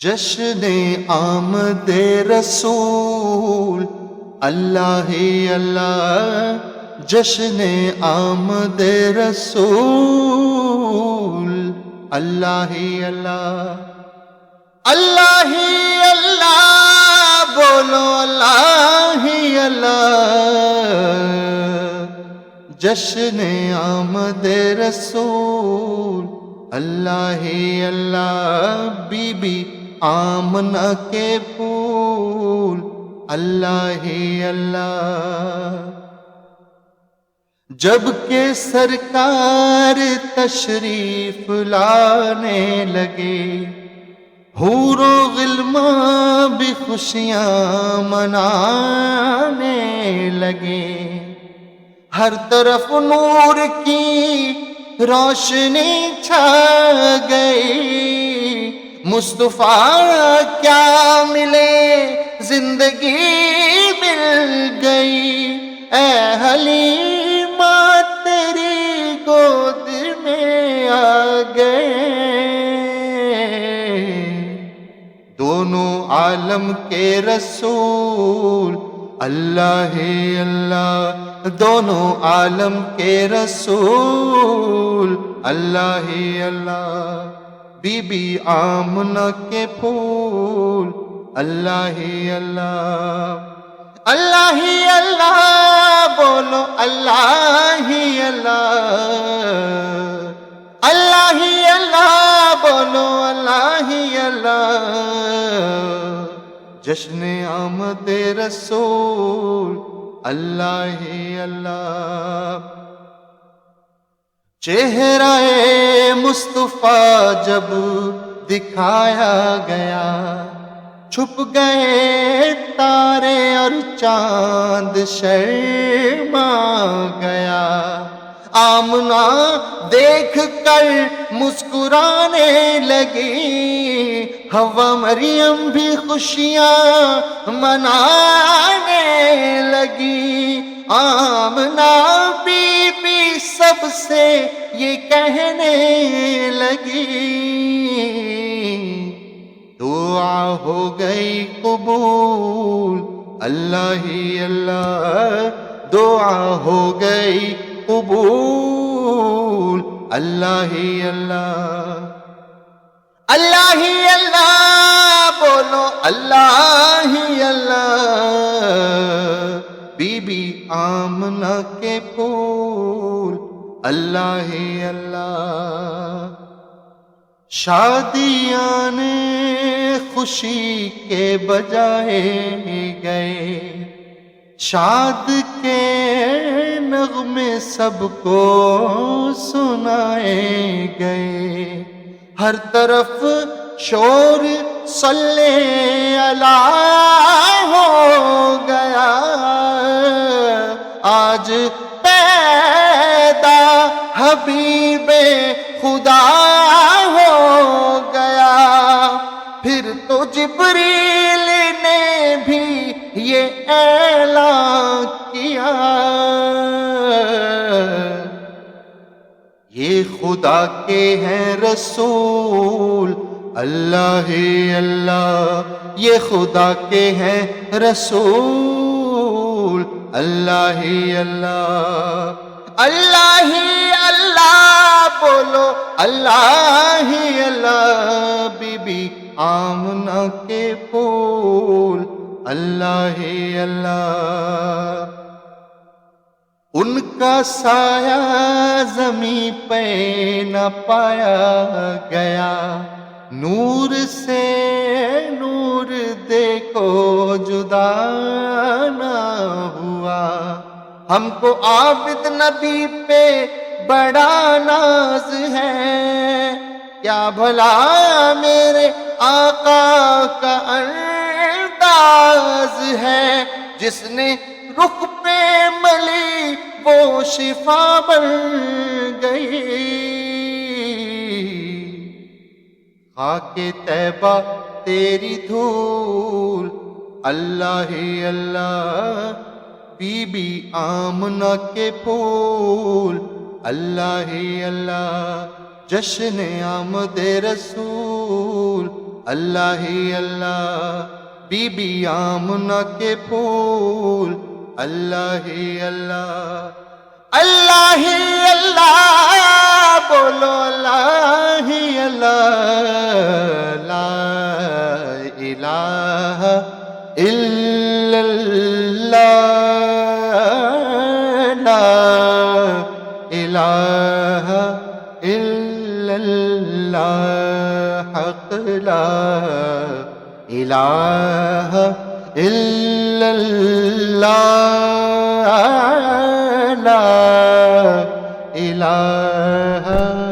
جشن آمد رسول اللہ ہی اللہ، جشن آمد رسول اللہ ہی اللہ، اللہ ہی اللہ، بولو اللہ ہی اللہ، جشن آمد رسول اللہ ہی اللہ، بی بی آمنہ کے پھول اللہ ہی اللہ، جب کہ سرکار تشریف لانے لگے، حور و غلمان بھی خوشیاں منانے لگے، ہر طرف نور کی روشنی چھا گئی، مصطفیٰ کیا ملے زندگی مل گئی، اے حلیمہ تیری گود میں آ گئے، دونوں عالم کے رسول اللہ ہی اللہ، دونوں عالم کے رسول اللہ ہی اللہ، بی بی آمنہ کے پھول اللہ ہی اللہ، اللہ ہی اللہ، بولو اللہ ہی اللہ، اللہ ہی اللہ، بولو اللہ ہی اللہ، جشن آمد رسول اللہ ہی اللہ، چہرہ مصطفیٰ جب دکھایا گیا، چھپ گئے تارے اور چاند شرما گیا، آمنہ دیکھ کر مسکرانے لگی، حوا مریم بھی خوشیاں منانے لگی، آمنہ بی بی سب سے یہ کہنے لگی، دعا ہو گئی قبول اللہ ہی اللہ، دعا ہو گئی قبول اللہ ہی اللہ، اللہ ہی اللہ، بولو اللہ ہی اللہ، بی بی آمنہ کے پھول اللہ ہی اللہ، شادیاں نے خوشی کے بجائے گئے، شاد کے نغمے سب کو سنائے گئے، ہر طرف شور صلی اللہ ہو گیا، آج پیدا حبیب خدا ہو گیا، پھر تو جبریل نے بھی یہ اعلان کیا، یہ خدا کے ہیں رسول اللہ ہی اللہ، یہ خدا کے ہیں رسول اللہ ہی اللہ، اللہ ہی اللہ، بولو اللہ ہی اللہ، بی بی آمنہ کے پھول اللہ ہی اللہ، ان کا سایہ زمیں پہ نہ پایا گیا، نور سے نور دیکھو جدا نہ ہوا، ہم کو عابد نبی پہ بڑا ناز ہے، کیا بھلا میرے آقا کا انداز ہے، جس نے رخ پہ ملی وہ شفا بن گئی، خاک طیبہ تیری دھول اللہ ہی اللہ، بی بی آمنہ کے پھول اللہ ہی اللہ، جشن آمد رسول اللہ ہی اللہ، بی بی آمنہ کے پھول، اللہ ہی اللہ، اللہ ہی اللہ، بولو اللہ ہی اللہ، لا الہ الا اللہ، لا الہ الا اللہ، حق لا الہ الا اللہ، لا الہ